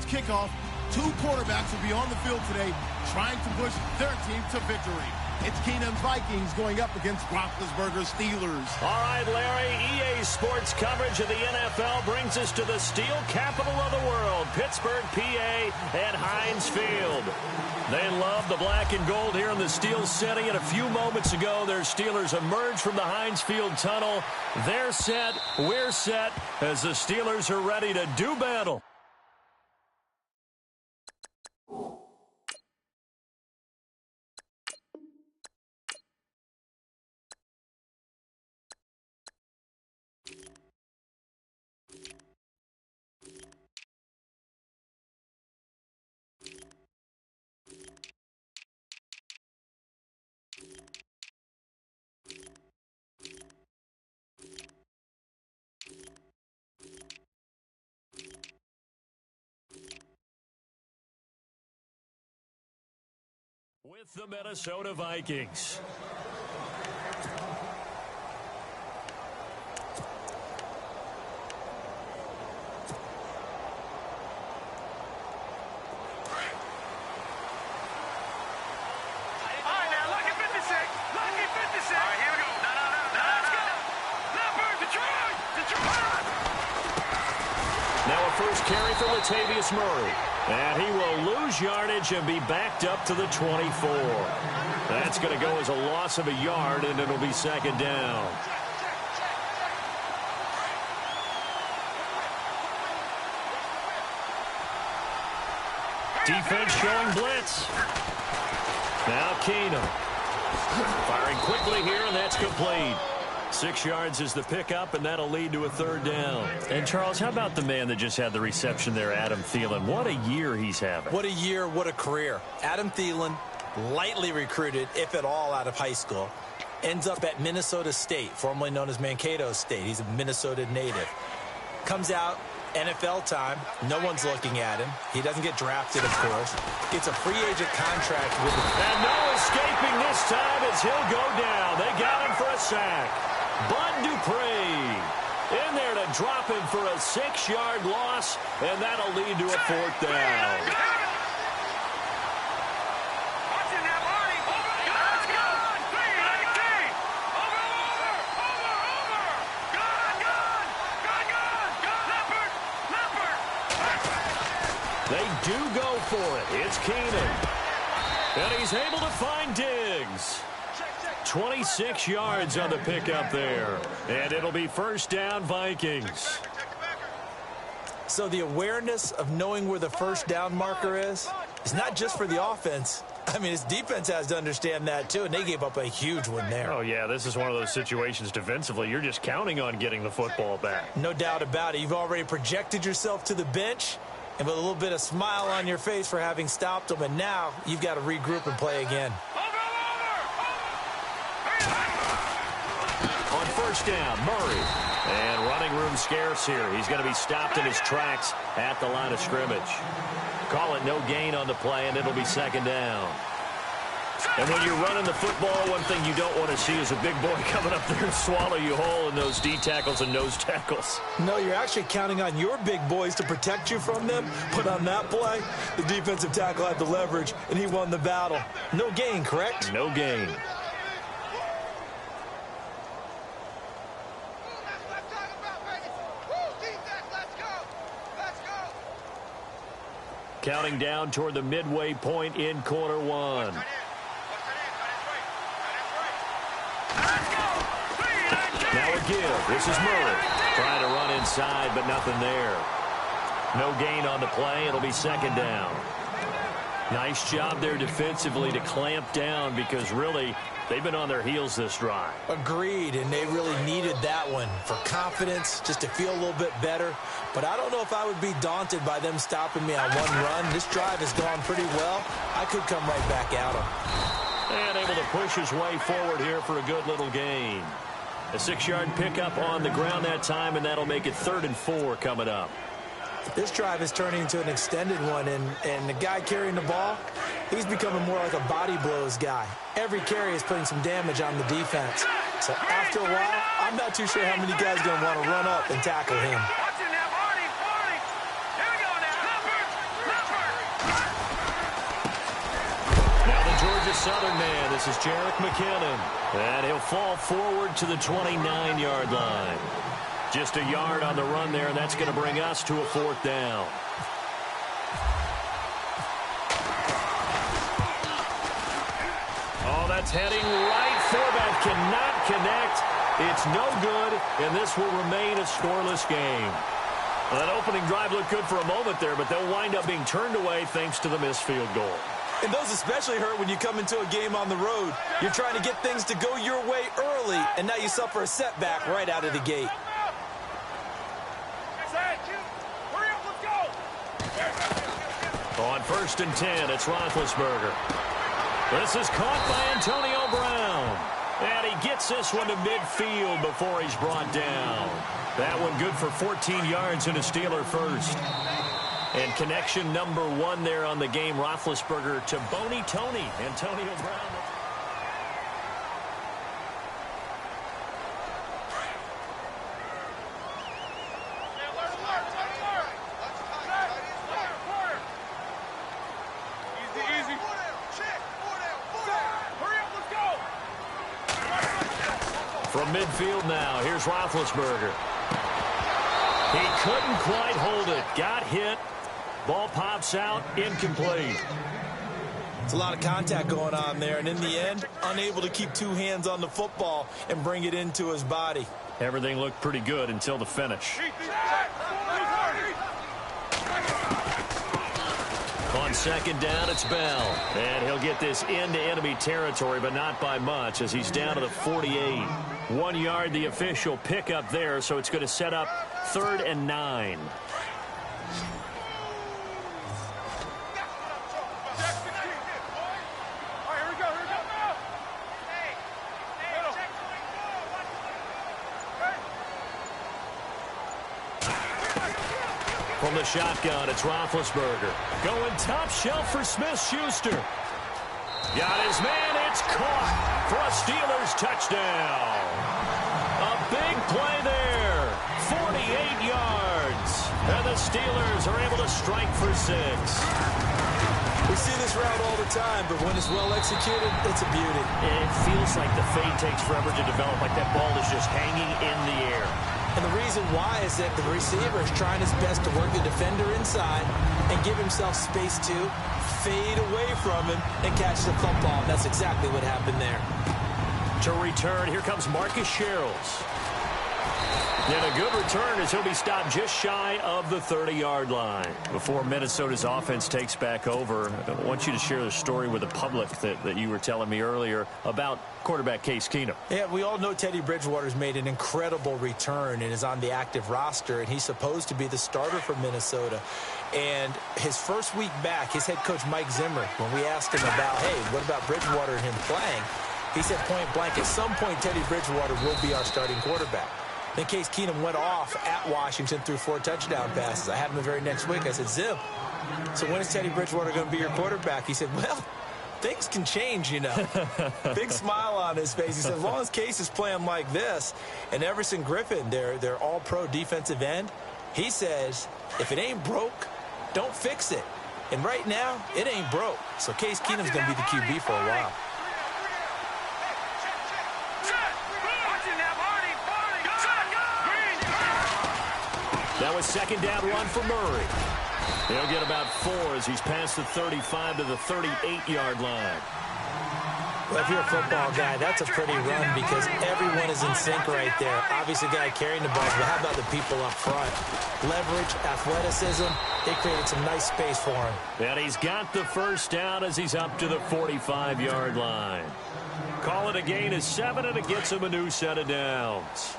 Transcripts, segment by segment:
kickoff, two quarterbacks will be on the field today trying to push their team to victory. It's Keenum's Vikings going up against Roethlisberger's Steelers. All right, Larry, EA Sports coverage of the NFL brings us to the steel capital of the world, Pittsburgh, PA, at Heinz Field. They love the black and gold here in the steel setting, and a few moments ago, their Steelers emerged from the Heinz Field tunnel. They're set, we're set, as the Steelers are ready to do battle. With the Minnesota Vikings. Murray, and he will lose yardage and be backed up to the 24. That's going to go as a loss of a yard, and it'll be second down. Defense showing blitz. Now Keenum firing quickly here, and that's complete. 6 yards is the pickup, and that'll lead to a third down. And, Charles, how about the man that just had the reception there, Adam Thielen? What a year he's having. What a year, what a career. Adam Thielen, lightly recruited, if at all, out of high school, ends up at Minnesota State, formerly known as Mankato State. He's a Minnesota native. Comes out, NFL time, no one's looking at him. He doesn't get drafted, of course. Gets a free agent contract with the... And no escaping this time as he'll go down. They got him for a sack. Bud Dupree in there to drop him for a 6-yard loss, and that'll lead to a fourth down. They do go for it. It's Keenum. And he's able to find Diggs. 26 yards on the pickup there. And it'll be first down, Vikings. So the awareness of knowing where the first down marker is not just for the offense. I mean, his defense has to understand that, too, and they gave up a huge one there. Oh, yeah, this is one of those situations defensively. You're just counting on getting the football back. No doubt about it. You've already projected yourself to the bench, and with a little bit of smile on your face for having stopped them, and now you've got to regroup and play again. On first down, Murray. And running room scarce here. He's going to be stopped in his tracks at the line of scrimmage. Call it no gain on the play, and it'll be second down. And when you're running the football, one thing you don't want to see is a big boy coming up there and swallow you whole in those D tackles and nose tackles. No, you're actually counting on your big boys to protect you from them. But on that play, the defensive tackle had the leverage, and he won the battle. No gain, correct? No gain. Counting down toward the midway point in quarter one. Now a give. This is Murray. Trying to run inside, but nothing there. No gain on the play. It'll be second down. Nice job there defensively to clamp down because really they've been on their heels this drive. Agreed, and they really needed that one for confidence, just to feel a little bit better. But I don't know if I would be daunted by them stopping me on one run. This drive has gone pretty well. I could come right back at them. And able to push his way forward here for a good little gain. A 6-yard pickup on the ground that time, and that'll make it 3rd and 4 coming up. This drive is turning into an extended one, and the guy carrying the ball, he's becoming more like a body blows guy. Every carry is putting some damage on the defense. So after a while, I'm not too sure how many guys are going to want to run up and tackle him. Georgia Southern man. This is Jerick McKinnon. And he'll fall forward to the 29-yard line. Just a yard on the run there, and that's going to bring us to a 4th down. Oh, that's heading right for that. Cannot connect. It's no good, and this will remain a scoreless game. Well, that opening drive looked good for a moment there, but they'll wind up being turned away thanks to the missed field goal. And those especially hurt when you come into a game on the road. You're trying to get things to go your way early, and now you suffer a setback right out of the gate. On 1st and 10, it's Roethlisberger. This is caught by Antonio Brown. And he gets this one to midfield before he's brought down. That one good for 14 yards and a Steeler first. And connection number 1 there on the game, Roethlisberger to Boney Tony, Antonio Brown. From midfield now, here's Roethlisberger. He couldn't quite hold it. Got hit. Ball pops out, incomplete. It's a lot of contact going on there, and in the end, unable to keep 2 hands on the football and bring it into his body. Everything looked pretty good until the finish. On 2nd down, it's Bell. And he'll get this into enemy territory, but not by much as he's down to the 48. 1 yard, the official pickup there, so it's going to set up 3rd and 9. From the shotgun, it's Roethlisberger. Going top shelf for Smith-Schuster. Got his man. It's caught for a Steelers touchdown. A big play there. 48 yards. And the Steelers are able to strike for 6. We see this route all the time, but when it's well executed, it's a beauty. It feels like the fade takes forever to develop, like that ball is just hanging in the air. And the reason why is that the receiver is trying his best to work the defender inside and give himself space to fade away from him and catch the football. And that's exactly what happened there. To return, here comes Marcus Sherrills. And a good return as he'll be stopped just shy of the 30-yard line. Before Minnesota's offense takes back over, I want you to share the story with the public that you were telling me earlier about quarterback Case Keenum. Yeah, we all know Teddy Bridgewater's made an incredible return and is on the active roster, and he's supposed to be the starter for Minnesota. And his first week back, his head coach Mike Zimmer, when we asked him about, hey, what about Bridgewater and him playing, he said point blank, at some point Teddy Bridgewater will be our starting quarterback. Then Case Keenum went off at Washington through 4 touchdown passes. I had him the very next week. I said, Zim, so when is Teddy Bridgewater going to be your quarterback? He said, well, things can change, you know. Big smile on his face. He said, as long as Case is playing like this, and Everson Griffin, they're all-pro defensive end, he says, if it ain't broke, don't fix it. And right now, it ain't broke. So Case Keenum's going to be the QB for a while. That was 2nd down run for Murray. He'll get about 4 as he's past the 35 to the 38-yard line. Well, if you're a football guy, that's a pretty run because everyone is in sync right there. Obviously, guy carrying the ball, but how about the people up front? Leverage, athleticism, they created some nice space for him. And he's got the first down as he's up to the 45-yard line. Call it a gain of 7, and it gets him a new set of downs.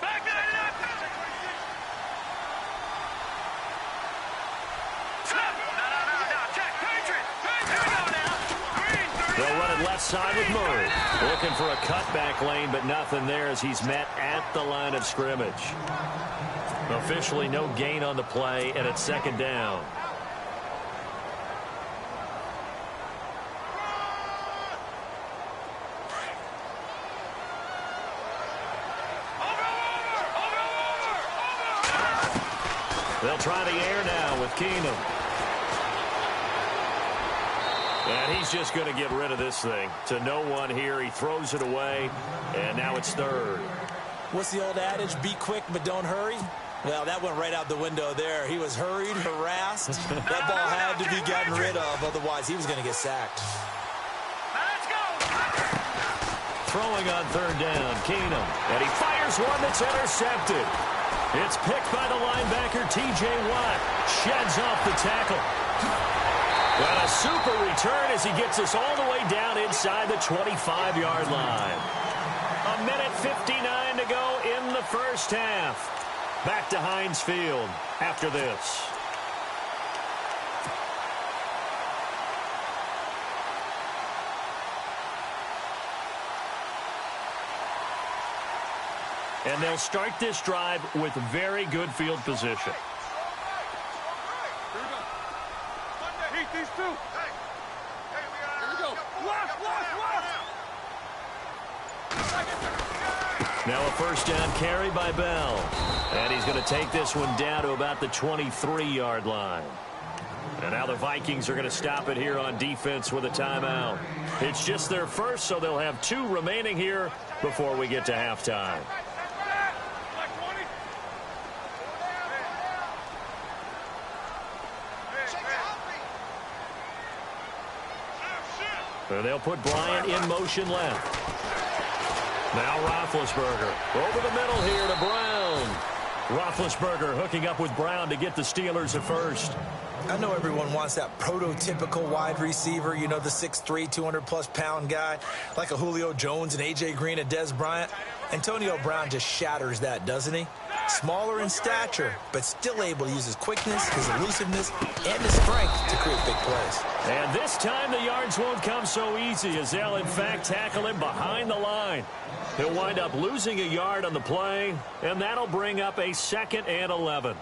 They'll run it left side with Murray. Looking for a cutback lane, but nothing there as he's met at the line of scrimmage. Officially no gain on the play, and it's 2nd down. They'll try the air now with Keenum. And he's just going to get rid of this thing. To no one here. He throws it away, and now it's third. What's the old adage? Be quick, but don't hurry. Well, that went right out the window there. He was hurried, harassed. That ball had to be gotten rid of. Otherwise, he was going to get sacked. Let's go. Throwing on third down, Keenum. And he fires one that's intercepted. It's picked by the linebacker, T.J. Watt. Sheds off the tackle. And a super return as he gets us all the way down inside the 25-yard line. A minute 59 to go in the first half. Back to Heinz Field after this. And they'll start this drive with very good field position. These two. Hey, here we go. Left. Now a first down carry by Bell. And he's going to take this one down to about the 23-yard line. And now the Vikings are going to stop it here on defense with a timeout. It's just their first, so they'll have 2 remaining here before we get to halftime. And they'll put Bryant in motion left. Now Roethlisberger over the middle here to Brown. Roethlisberger hooking up with Brown to get the Steelers at first. I know everyone wants that prototypical wide receiver, you know, the 6'3", 200-plus pound guy, like a Julio Jones and A.J. Green and Des Bryant. Antonio Brown just shatters that, doesn't he? Smaller in stature, but still able to use his quickness, his elusiveness, and his strength to create big plays. And this time the yards won't come so easy as they'll, in fact, tackle him behind the line. He'll wind up losing a yard on the play, and that'll bring up a 2nd and 11.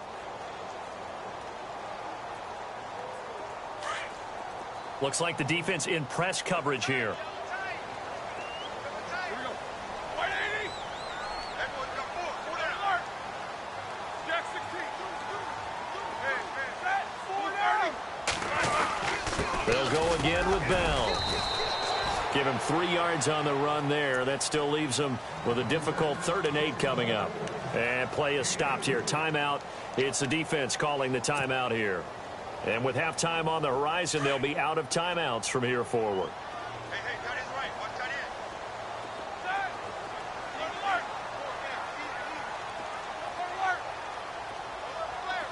Looks like the defense in press coverage here. They'll go again with Bell. Give him 3 yards on the run there. That still leaves him with a difficult 3rd and 8 coming up. And play is stopped here. Timeout. It's the defense calling the timeout here. And with halftime on the horizon, they'll be out of timeouts from here forward.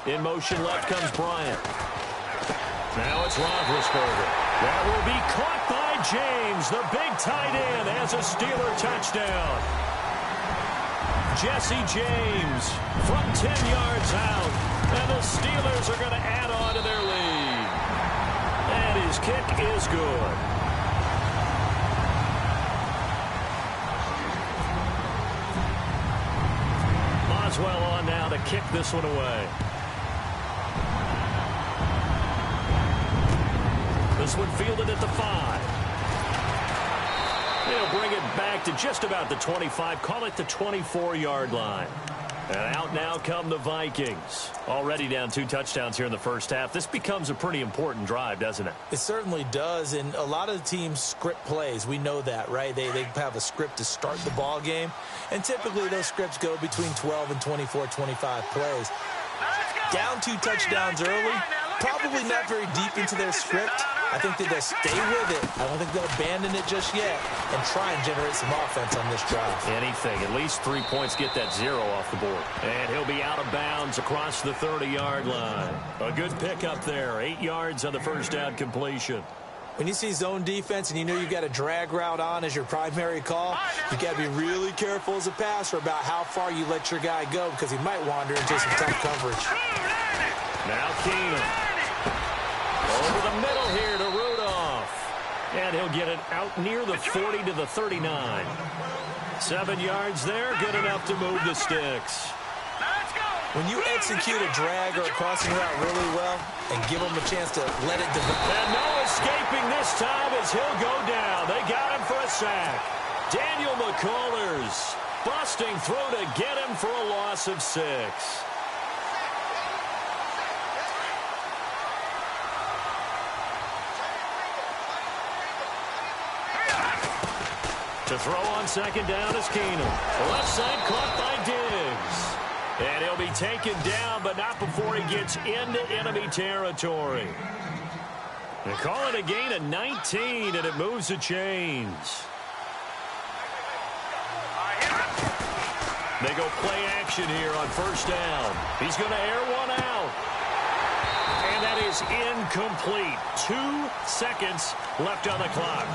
In motion left comes Bryant. Now it's Roethlisberger. That will be caught by James. The big tight end has a Steeler touchdown. Jesse James from 10 yards out. And the Steelers are going to add on to their lead. And his kick is good. Boswell on now to kick this one away. This one fielded at the 5. They'll bring it back to just about the 25. Call it the 24-yard line. And out now come the Vikings. Already down 2 touchdowns here in the first half. This becomes a pretty important drive, doesn't it? It certainly does. And a lot of the teams script plays. We know that, right? They have a script to start the ball game. And typically those scripts go between 12 and 24, 25 plays. Down 2 touchdowns early. Probably not very deep into their script. I think that they'll stay with it. I don't think they'll abandon it just yet and try and generate some offense on this drive. Anything. At least 3 points, get that 0 off the board. And he'll be out of bounds across the 30-yard line. A good pickup there. 8 yards on the first down completion. When you see zone defense and you know you've got a drag route on as your primary call, you got to be really careful as a passer about how far you let your guy go because he might wander into some tough coverage. Now Keenum. Over the middle here to Rudolph. And he'll get it out near the 40 to the 39. 7 yards there, good enough to move the sticks. When you execute a drag or a crossing route really well and give them a chance to let it develop. And no escaping this time as he'll go down. They got him for a sack. Daniel McCullers busting through to get him for a loss of 6. To throw on second down is Keenum. Left side caught by Diggs. And he'll be taken down, but not before he gets into enemy territory. They call it a gain of 19, and it moves the chains. They go play action here on first down. He's going to air one out. And that is incomplete. 2 seconds left on the clock.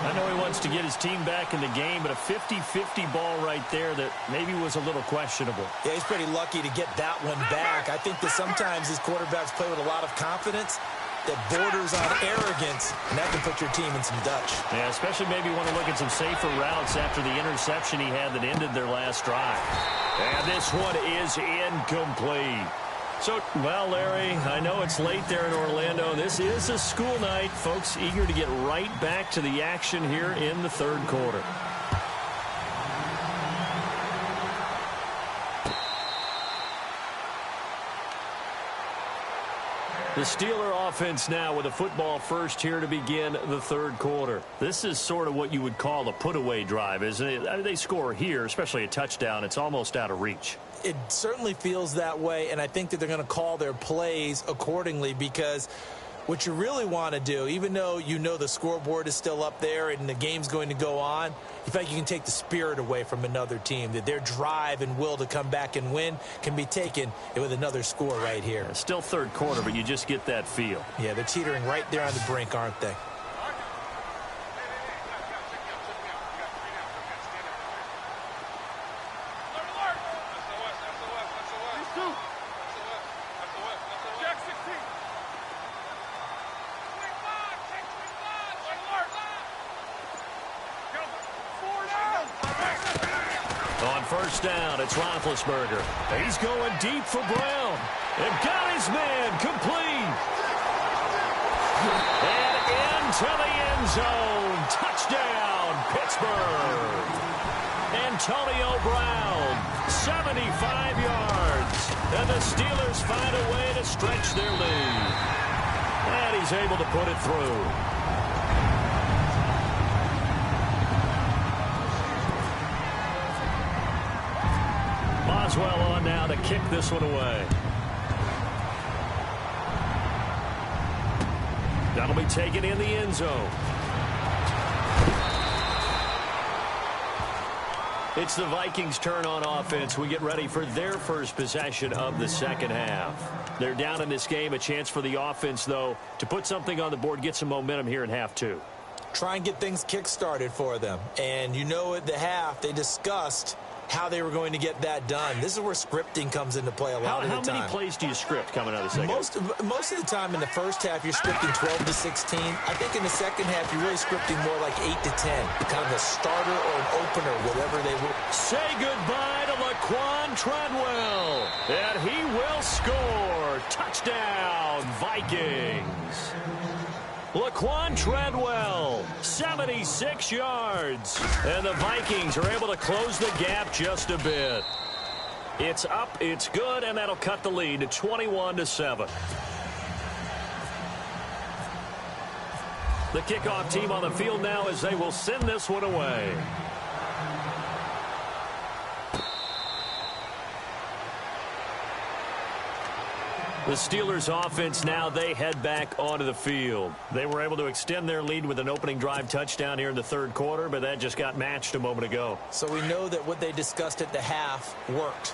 I know he wants to get his team back in the game, but a 50-50 ball right there that maybe was a little questionable. Yeah, he's pretty lucky to get that one back. I think that sometimes these quarterbacks play with a lot of confidence that borders on arrogance, and that can put your team in some Dutch. Yeah, especially maybe want to look at some safer routes after the interception he had that ended their last drive. And this one is incomplete. So, well, Larry, I know it's late there in Orlando. This is a school night. Folks eager to get right back to the action here in the third quarter. The Steeler offense now with a football first here to begin the third quarter. This is sort of what you would call a put-away drive, isn't it? I mean, they score here, especially a touchdown. It's almost out of reach. It certainly feels that way, and I think that they're going to call their plays accordingly because what you really want to do, even though you know the scoreboard is still up there and the game's going to go on, you think you can take the spirit away from another team, that their drive and will to come back and win can be taken with another score right here. Still third quarter, but you just get that feel. Yeah, they're teetering right there on the brink, aren't they? First down, it's Roethlisberger. He's going deep for Brown. And got his man complete. And into the end zone. Touchdown, Pittsburgh. Antonio Brown, 75 yards. And the Steelers find a way to stretch their lead. And he's able to put it through. Boswell on now to kick this one away. That'll be taken in the end zone. It's the Vikings' turn on offense. We get ready for their first possession of the second half. They're down in this game. A chance for the offense, though, to put something on the board, get some momentum here in half two. Try and get things kick-started for them. And you know at the half, they discussed how they were going to get that done. This is where scripting comes into play a lot of the time. How many plays do you script coming out of the second? Most of the time in the first half, you're scripting 12 to 16. I think in the second half, you're really scripting more like 8 to 10. Kind of a starter or an opener, whatever they will. Say goodbye to Laquan Treadwell. And he will score. Touchdown, Vikings. Laquan Treadwell, 76 yards. And the Vikings are able to close the gap just a bit. It's up, it's good, and that'll cut the lead to 21-7. The kickoff team on the field now as they will send this one away. The Steelers offense now, they head back onto the field. They were able to extend their lead with an opening drive touchdown here in the third quarter, but that just got matched a moment ago. So we know that what they discussed at the half worked.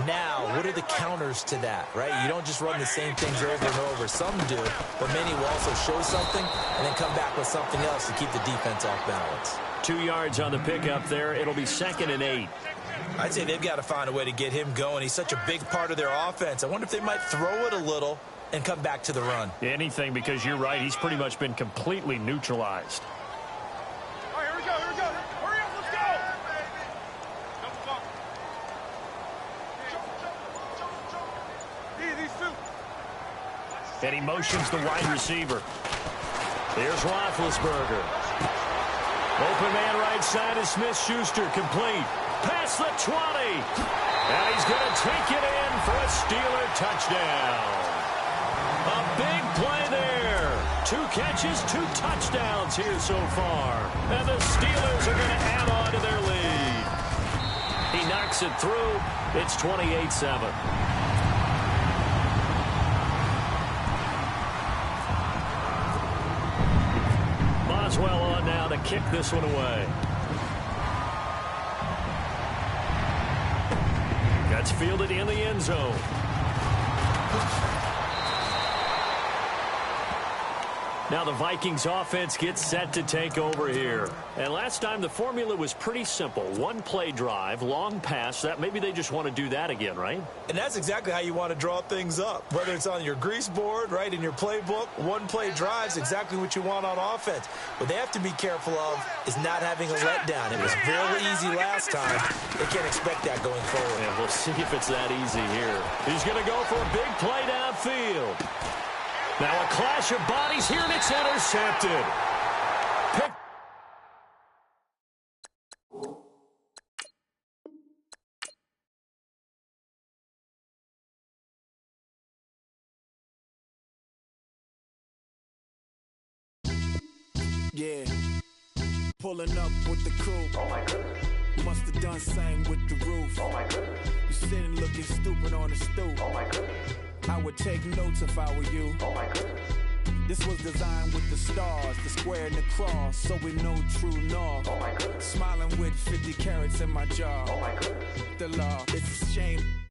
Now, what are the counters to that, right? You don't just run the same things over and over. Some do, but many will also show something and then come back with something else to keep the defense off balance. 2 yards on the pickup there. It'll be 2nd and 8. I'd say they've got to find a way to get him going. He's such a big part of their offense. I wonder if they might throw it a little and come back to the run. Anything, because you're right. He's pretty much been completely neutralized. All right, here we go, here we go. Hurry up, let's go. These two. And he motions the wide receiver. Here's Roethlisberger. Open man right side is Smith-Schuster, complete. Past the 20. And he's going to take it in for a Steeler touchdown. A big play there. 2 catches, 2 touchdowns here so far. And the Steelers are going to add on to their lead. He knocks it through. It's 28-7. Boswell on now to kick this one away. That's fielded in the end zone. Now the Vikings offense gets set to take over here. And last time the formula was pretty simple. 1-play drive, long pass. That maybe they just want to do that again, right? And that's exactly how you want to draw things up. Whether it's on your grease board, right, in your playbook, 1-play drive's exactly what you want on offense. What they have to be careful of is not having a letdown. It was fairly easy last time. They can't expect that going forward. Yeah, we'll see if it's that easy here. He's going to go for a big play downfield. Now a clash of bodies here, and it's intercepted. Yeah, pulling up with the crew. Oh my goodness. Must have done same with the roof. Oh my goodness. You sitting looking stupid on the stoop. Oh my goodness. I would take notes if I were you. Oh my goodness. This was designed with the stars, the square and the cross, so we know true north. Oh my goodness. Smiling with 50 carats in my jaw. Oh my goodness. The law, it's a shame.